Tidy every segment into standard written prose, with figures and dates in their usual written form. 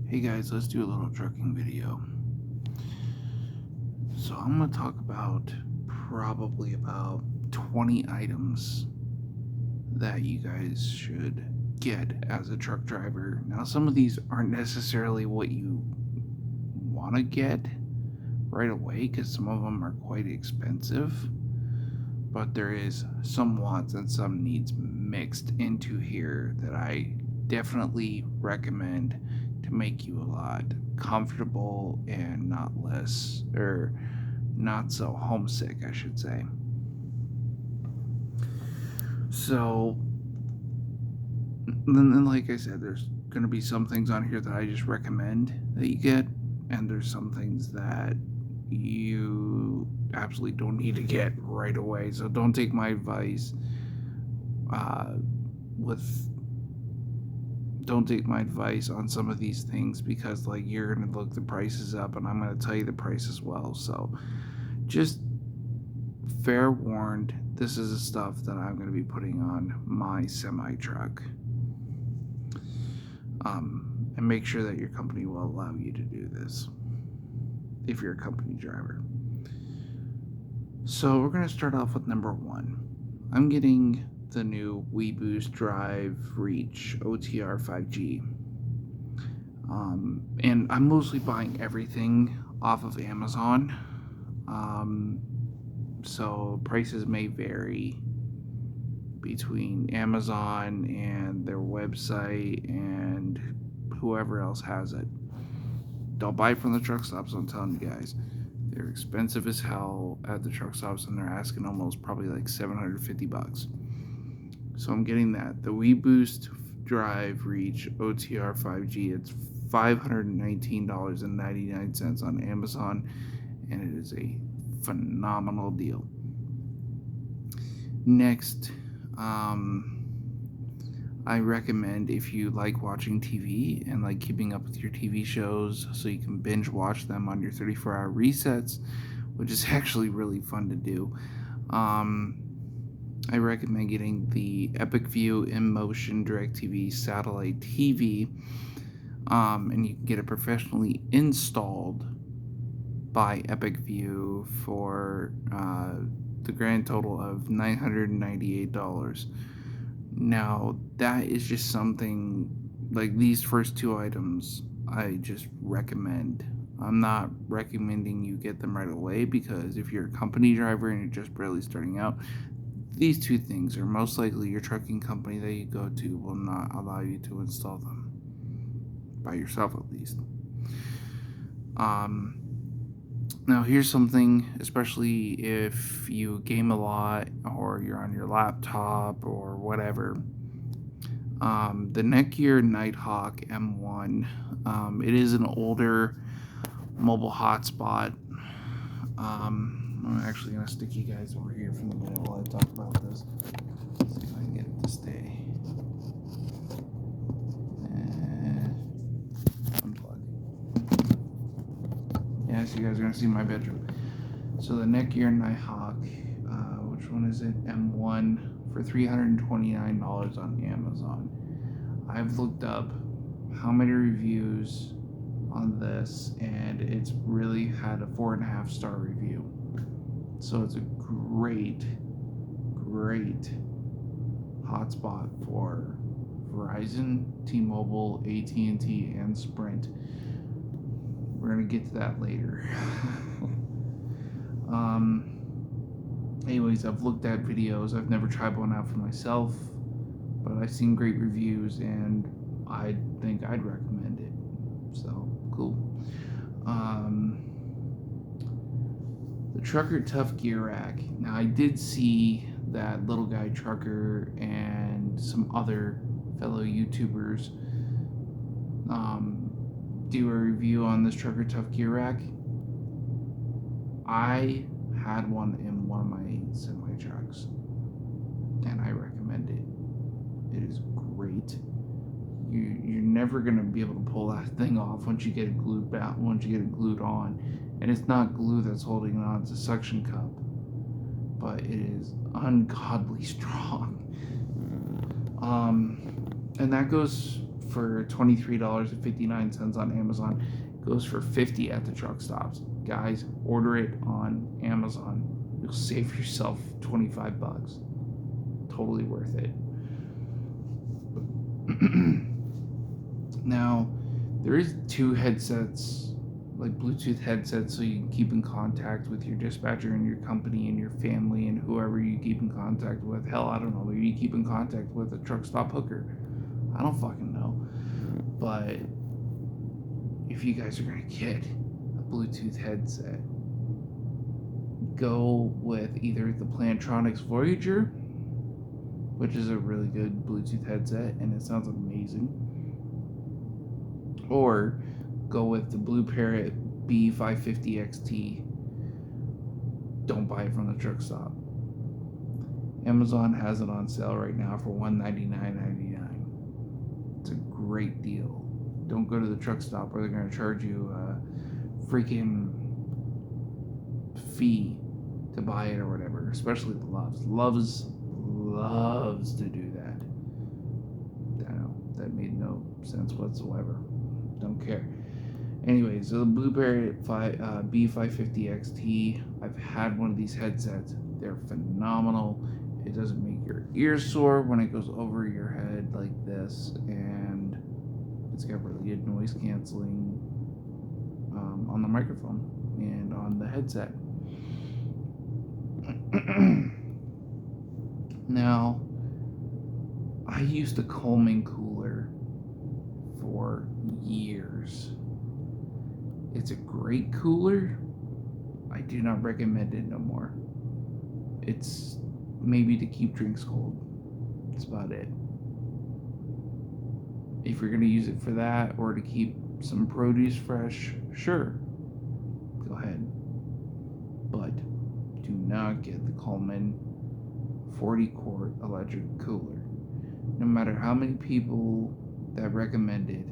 Hey guys, let's do a little trucking video. So I'm going to talk about probably about 20 items that you guys should get as a truck driver. Now some of these aren't necessarily what you want to get right away because some of them are quite expensive, but there is some wants and some needs mixed into here that I definitely recommend to make you a lot comfortable and not so homesick, I should say. So then like I said, there's going to be some things on here that I just recommend that you get, and there's some things that you absolutely don't need to get right away. So don't take my advice don't take my advice on some of these things, because like you're going to look the prices up and I'm going to tell you the price as well. So just fair warned, this is the stuff that I'm going to be putting on my semi truck. And make sure that your company will allow you to do this if you're a company driver. So we're going to start off with number 1. I'm getting the new WeBoost Drive Reach OTR 5G. And I'm mostly buying everything off of Amazon. So prices may vary between Amazon and their website and whoever else has it. Don't buy from the truck stops, I'm telling you guys. They're expensive as hell at the truck stops, and they're asking almost probably like $750. So I'm getting that. The WeBoost Drive Reach OTR 5G. It's $519.99 on Amazon, and it is a phenomenal deal. Next, I recommend, if you like watching TV and like keeping up with your TV shows so you can binge watch them on your 34-hour resets, which is actually really fun to do, I recommend getting the Epic View in Motion DirecTV satellite TV, and you can get it professionally installed by Epic View for the grand total of $998. Now, that is just something, like these first 2 items, I just recommend. I'm not recommending you get them right away, because if you're a company driver and you're just barely starting out, these 2 things are most likely your trucking company that you go to will not allow you to install them, by yourself at least. Now here's something, especially if you game a lot or you're on your laptop or whatever. The Netgear Nighthawk M1. It is an older mobile hotspot. I'm actually going to stick you guys over here for a minute while I talk about this. Let's see if I can get it to stay. Unplug. Yeah, so you guys are going to see my bedroom. So the Netgear Nighthawk, which one is it? M1, for $329 on Amazon. I've looked up how many reviews on this, and it's really had a 4.5 star review. So it's a great hotspot for Verizon, T-Mobile, AT&T, and Sprint. We're gonna get to that later. Anyways, I've looked at videos. I've never tried one out for myself, but I've seen great reviews, and I think I'd recommend it. So cool. The Trucker Tough Gear Rack. Now, I did see that Little Guy Trucker and some other fellow YouTubers do a review on this Trucker Tough Gear Rack. I had one in one of my semi trucks, and I recommend it. It is great. You're never gonna be able to pull that thing off once you get it glued on, and it's not glue that's holding it on; it's a suction cup. But it is ungodly strong. And that goes for $23.59 on Amazon. It goes for $50 at the truck stops. Guys, order it on Amazon. You'll save yourself $25. Totally worth it. Now, there is 2 headsets, like Bluetooth headsets, so you can keep in contact with your dispatcher and your company and your family and whoever you keep in contact with. Hell, I don't know, maybe you keep in contact with a truck stop hooker. I don't fucking know. But if you guys are going to get a Bluetooth headset, go with either the Plantronics Voyager, which is a really good Bluetooth headset and it sounds amazing, or go with the Blue Parrot B550XT. Don't buy it from the truck stop. Amazon has it on sale right now for $199.99. It's a great deal. Don't go to the truck stop where they're going to charge you a freaking fee to buy it or whatever. Especially the loves to do that. I know that made no sense whatsoever. Don't care. Anyway, so the Blue Parrot B550XT, I've had one of these headsets. They're phenomenal. It doesn't make your ears sore when it goes over your head like this, and it's got really good noise canceling on the microphone and on the headset. Now, I used a Coleman cooler for years. It's a great cooler. I do not recommend it no more. It's maybe to keep drinks cold. That's about it. If you're going to use it for that or to keep some produce fresh, sure, go ahead. But do not get the Coleman 40-quart electric cooler. No matter how many people that recommend it,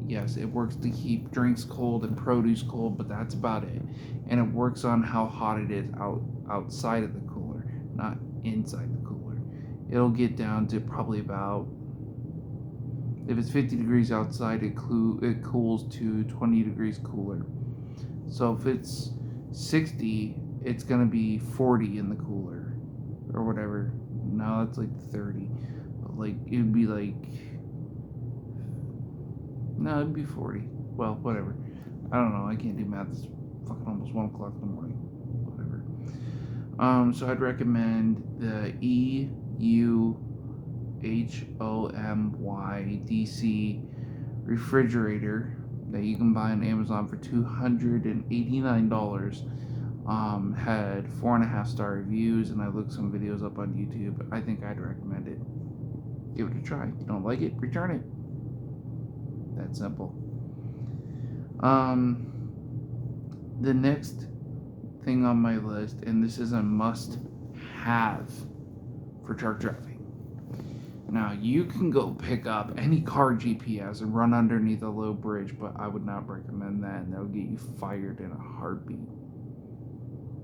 yes, it works to keep drinks cold and produce cold, but that's about it. And it works on how hot it is outside of the cooler, not inside the cooler. It'll get down to probably about, if it's 50 degrees outside, it cools to 20 degrees cooler. So if it's 60, it's going to be 40 in the cooler or whatever. No, that's like 30. But like, it would be like, no, it'd be 40. Well, whatever. I don't know. I can't do math. It's fucking almost 1 o'clock in the morning. Whatever. So I'd recommend the EUHOMY-DC refrigerator that you can buy on Amazon for $289. Had 4.5-star reviews, and I looked some videos up on YouTube. I think I'd recommend it. Give it a try. If you don't like it, return it. That simple. The next thing on my list, and this is a must-have for truck driving. Now, you can go pick up any car GPS and run underneath a low bridge, but I would not recommend that, and that'll get you fired in a heartbeat.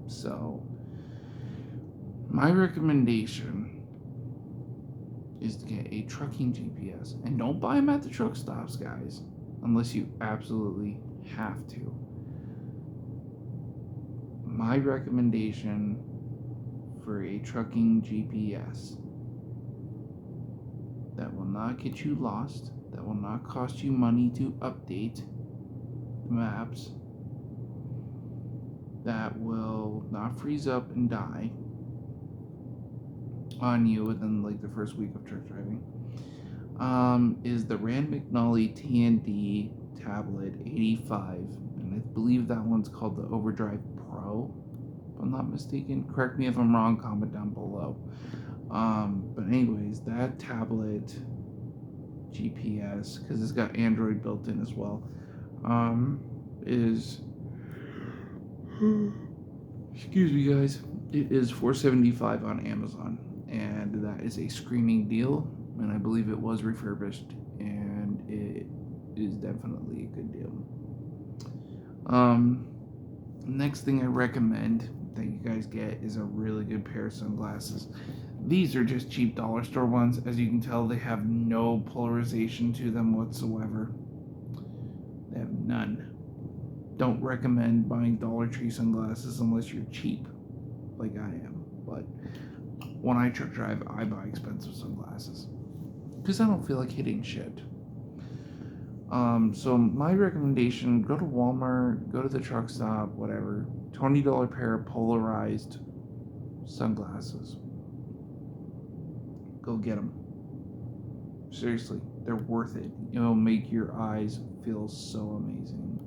So, my recommendation is to get a trucking GPS. And don't buy them at the truck stops, guys, unless you absolutely have to. My recommendation for a trucking GPS that will not get you lost, that will not cost you money to update the maps, that will not freeze up and die on you within like the first week of truck driving, is the Mcnally TND tablet 85, and I believe that one's called the Overdrive Pro, if I'm not mistaken. Correct me if I'm wrong, comment down below. But anyways, that tablet GPS, because it's got Android built in as well, is, excuse me guys, it is $475 on Amazon, and that is a screaming deal, and I believe it was refurbished, and it is definitely a good deal. Next thing I recommend that you guys get is a really good pair of sunglasses. These are just cheap dollar store ones. As you can tell, they have no polarization to them whatsoever. They have none. Don't recommend buying Dollar Tree sunglasses unless you're cheap, like I am. But when I truck drive, I buy expensive sunglasses because I don't feel like hitting shit. So my recommendation: go to Walmart, go to the truck stop, whatever. $20 pair of polarized sunglasses. Go get them. Seriously, they're worth it. It'll make your eyes feel so amazing.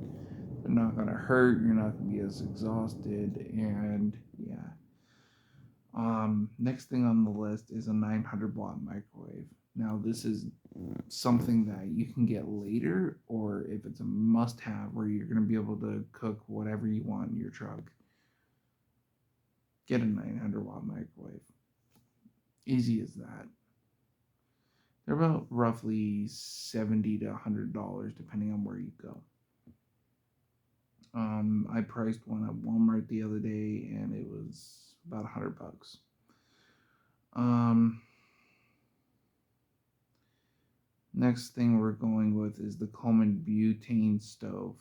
They're not gonna hurt. You're not gonna be as exhausted, and yeah. Next thing on the list is a 900-watt microwave. Now, this is something that you can get later, or if it's a must-have where you're gonna be able to cook whatever you want in your truck, get a 900-watt microwave. Easy as that. They're about roughly $70 to $100 depending on where you go. I priced one at Walmart the other day, and it was about $100. Next thing we're going with is the Coleman butane stove.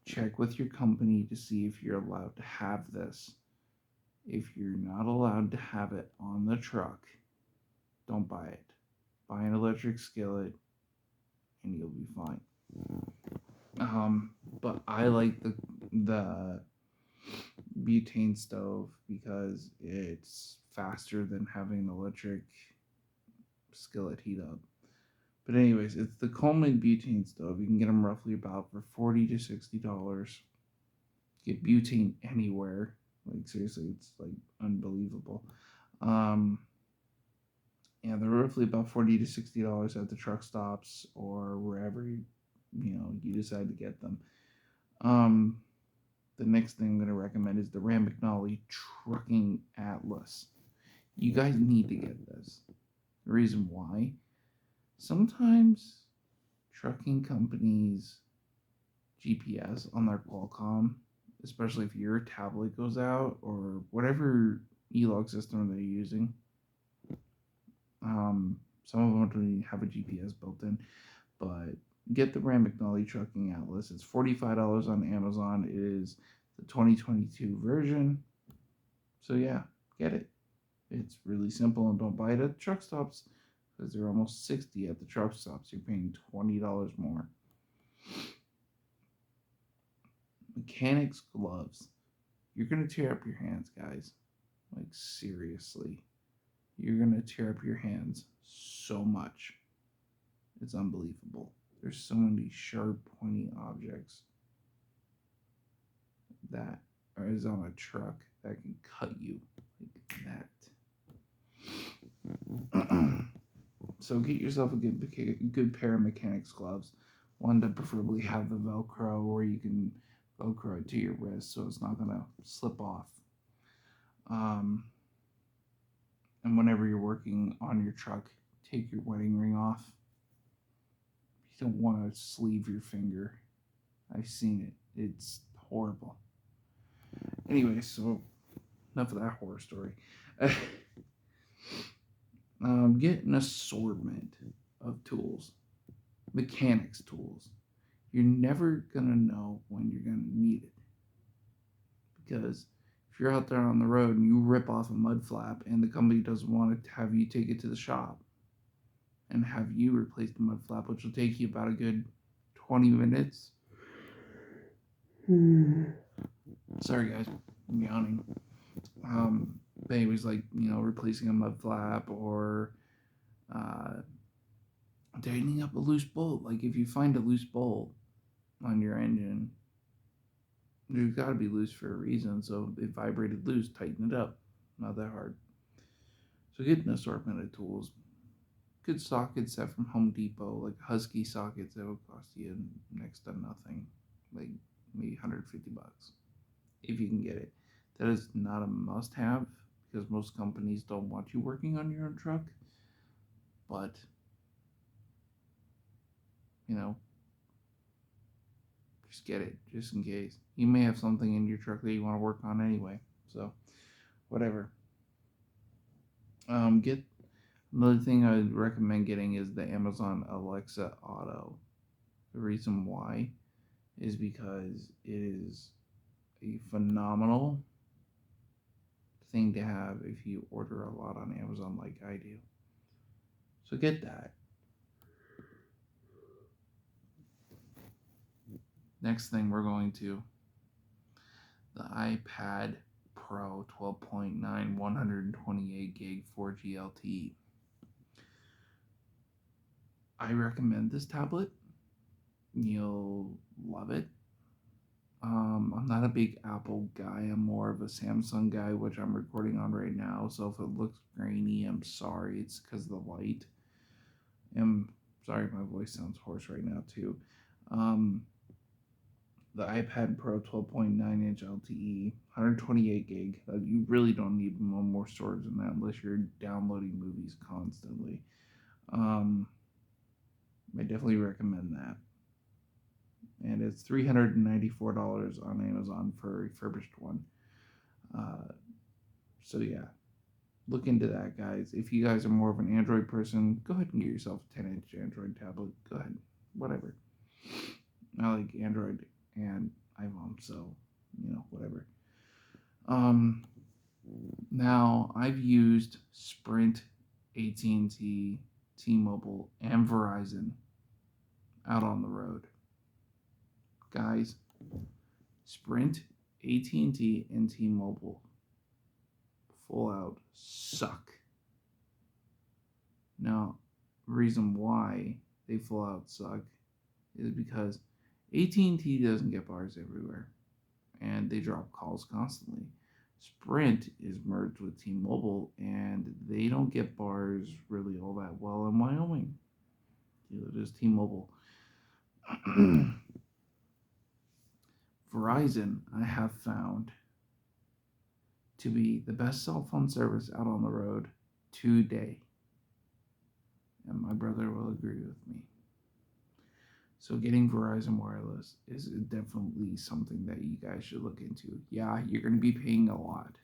Check with your company to see if you're allowed to have this. If you're not allowed to have it on the truck, don't buy it. Buy an electric skillet, and you'll be fine. But I like the butane stove because it's faster than having an electric skillet heat up. But anyways, it's the Coleman butane stove. You can get them roughly about for $40 to $60. Get butane anywhere. Like seriously, it's like unbelievable. Yeah, they're roughly about $40 to $60 at the truck stops or wherever you decide to get them. The next thing I'm going to recommend is the Mcnally Trucking Atlas. You guys need to get this. The reason why, sometimes trucking companies' GPS on their Qualcomm, especially if your tablet goes out or whatever e-log system they're using, some of them don't even have a GPS built in, but get the Mcnally Trucking Atlas. It's $45 on Amazon. It is the 2022 version. So yeah, get it. It's really simple, and don't buy it at the truck stops because they're almost $60 at the truck stops. You're paying $20 more. Mechanics gloves. You're gonna tear up your hands, guys. Like seriously. You're gonna tear up your hands so much. It's unbelievable. There's so many sharp, pointy objects that is on a truck that can cut you like that. So get yourself a good pair of mechanics gloves. One to preferably have the Velcro, or you can Velcro it to your wrist so it's not gonna slip off. And whenever you're working on your truck, take your wedding ring off. You don't want to sleeve your finger. I've seen it. It's horrible. Anyway, so enough of that horror story. Get an assortment of tools, mechanics tools. You're never gonna know when you're gonna need it, because if you're out there on the road and you rip off a mud flap and the company doesn't want to have you take it to the shop and have you replace the mud flap, which will take you about a good 20 minutes. Sorry guys, I'm yawning. But anyways, like, replacing a mud flap or tightening up a loose bolt. Like if you find a loose bolt on your engine, it's got to be loose for a reason. So if it vibrated loose, tighten it up. Not that hard. So get an assortment of tools. Good socket set from Home Depot, like Husky sockets that will cost you next to nothing, like maybe $150 if you can get it. That is not a must-have because most companies don't want you working on your own truck. But if you're just get it, just in case. You may have something in your truck that you want to work on anyway. So, whatever. Get another thing I would recommend getting is the Amazon Alexa Auto. The reason why is because it is a phenomenal thing to have if you order a lot on Amazon like I do. So get that. Next thing we're going to the iPad Pro 12.9 128 gig 4G LTE. I recommend this tablet. You'll love it. I'm not a big Apple guy. I'm more of a Samsung guy, which I'm recording on right now. So if it looks grainy, I'm sorry. It's because of the light. I'm sorry, my voice sounds hoarse right now too. The iPad Pro 12.9 inch LTE, 128 gig. You really don't need more storage than that unless you're downloading movies constantly. I definitely recommend that. And it's $394 on Amazon for a refurbished one. So yeah, look into that, guys. If you guys are more of an Android person, go ahead and get yourself a 10-inch Android tablet. Go ahead, whatever. I like Android and iPhone, so whatever. Now I've used Sprint, AT&T, T-Mobile, and Verizon out on the road. Guys, Sprint, AT&T, and T-Mobile full out suck. Now, reason why they full out suck is because AT&T doesn't get bars everywhere, and they drop calls constantly. Sprint is merged with T-Mobile, and they don't get bars really all that well in Wyoming. Just T-Mobile. Verizon, I have found to be the best cell phone service out on the road today. And my brother will agree with me. So getting Verizon Wireless is definitely something that you guys should look into. Yeah, you're going to be paying a lot.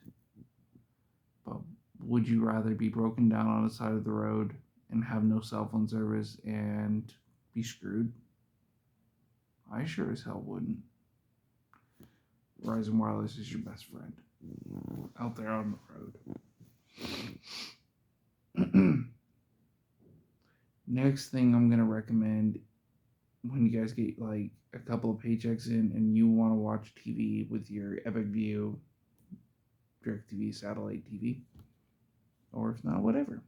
But would you rather be broken down on the side of the road and have no cell phone service and be screwed? I sure as hell wouldn't. Verizon Wireless is your best friend out there on the road. Next thing I'm going to recommend when you guys get like a couple of paychecks in and you want to watch TV with your Epic View, DirecTV, satellite TV, or if not, whatever.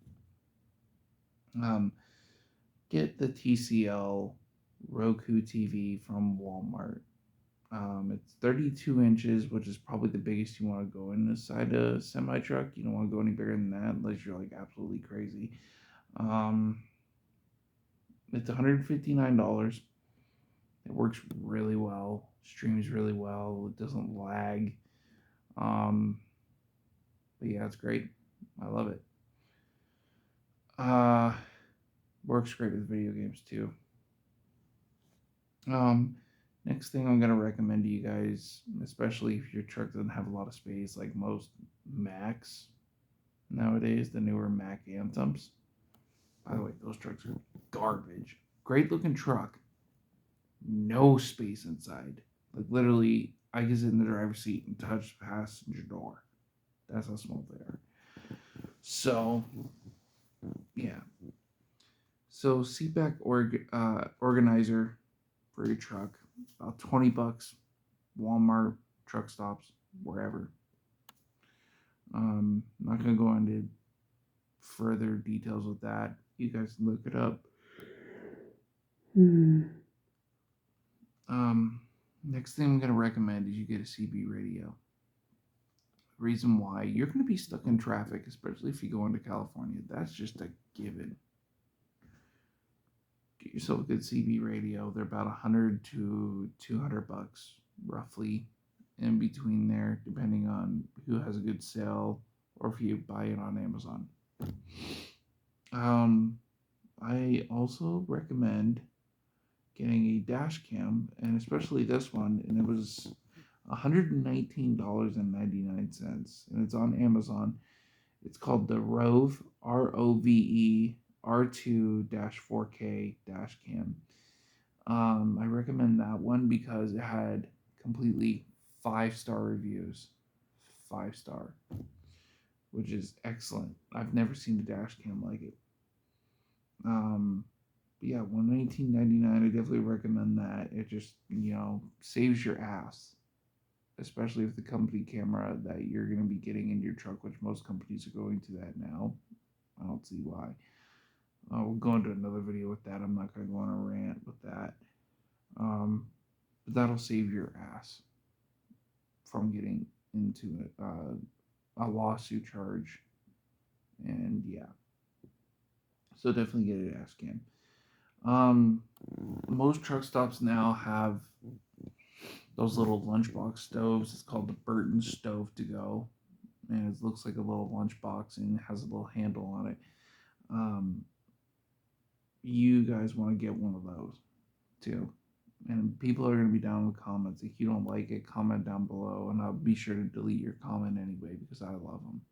Get the TCL Roku TV from Walmart. It's 32 inches, which is probably the biggest you want to go inside a semi truck. You don't want to go any bigger than that unless you're like absolutely crazy. It's $159. It works really well, streams really well, it doesn't lag. But yeah, it's great. I love it. Works great with video games too. Next thing I'm going to recommend to you guys, especially if your truck doesn't have a lot of space like most Macs nowadays, the newer Mac Anthems. By the way, those trucks are garbage. Great looking truck. No space inside. Like literally, I can sit in the driver's seat and touch the passenger door. That's how small they are. So, yeah. So, seatback organizer for your truck. About $20. Walmart, truck stops, wherever. I'm not going to go into further details with that. You guys can look it up. Next thing I'm going to recommend is you get a CB radio. Reason why, you're going to be stuck in traffic, especially if you go into California. That's just a given. Get yourself a good CB radio. They're about $100 to $200, roughly, in between there, depending on who has a good sale or if you buy it on Amazon. I also recommend getting a dash cam, and especially this one, and it was $119.99, and it's on Amazon. It's called the Rove, Rove, R2-4K dash cam. I recommend that one because it had completely 5-star reviews. 5-star, which is excellent. I've never seen a dash cam like it. But yeah, $119.99. I definitely recommend that. It just, saves your ass, especially if the company camera that you're going to be getting in your truck, which most companies are going to that now. I don't see why. We'll go into another video with that. I'm not going to go on a rant with that. But that'll save your ass from getting into a lawsuit charge. And yeah. So definitely get a dash cam. Most truck stops now have those little lunchbox stoves. It's called the Burton Stove to go, and it looks like a little lunchbox and it has a little handle on it. You guys want to get one of those too, and people are going to be down in the comments. If you don't like it, comment down below, and I'll be sure to delete your comment anyway because I love them.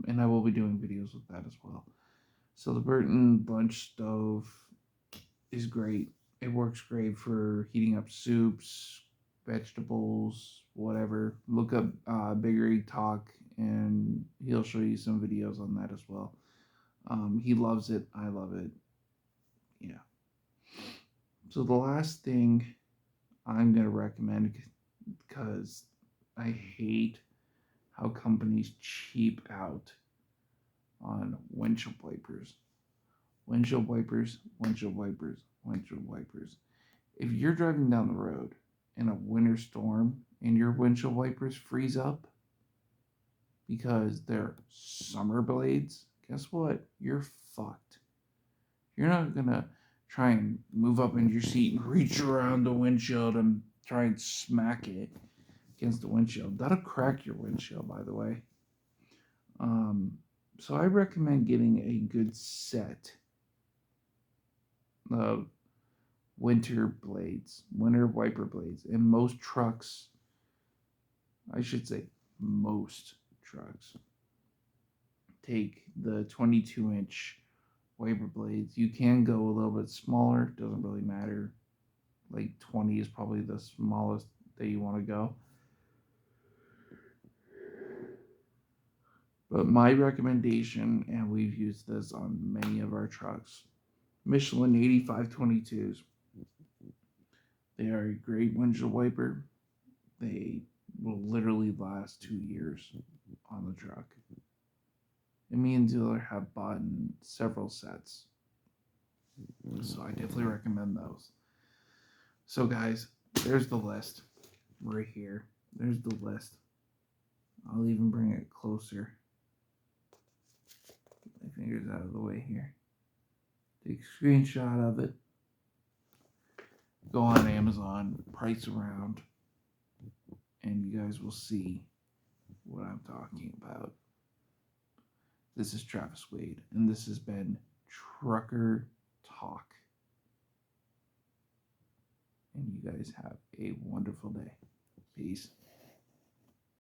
And I will be doing videos with that as well. So the Burton Bunch Stove is great. It works great for heating up soups, vegetables, whatever. Look up Bigger Talk, and he'll show you some videos on that as well. He loves it. I love it. Yeah. So the last thing I'm going to recommend, because I hate how companies cheap out on windshield wipers. Windshield wipers, windshield wipers, windshield wipers. If you're driving down the road in a winter storm and your windshield wipers freeze up because they're summer blades, guess what? You're fucked. You're not going to try and move up into your seat and reach around the windshield and try and smack it against the windshield. That'll crack your windshield, by the way. So I recommend getting a good set of winter wiper blades. And most trucks, I should say most trucks, take the 22-inch wiper blades. You can go a little bit smaller, doesn't really matter. Like 20 is probably the smallest that you want to go. But my recommendation, and we've used this on many of our trucks, Michelin 8522s. They are a great windshield wiper. They will literally last 2 years on the truck. And me and Dealer have bought several sets. So I definitely recommend those. So guys, there's the list. Right here. There's the list. I'll even bring it closer. Get my fingers out of the way here. Take a screenshot of it. Go on Amazon, price around, and you guys will see what I'm talking about. This is Travis Wade, and this has been Trucker Talk. And you guys have a wonderful day. Peace.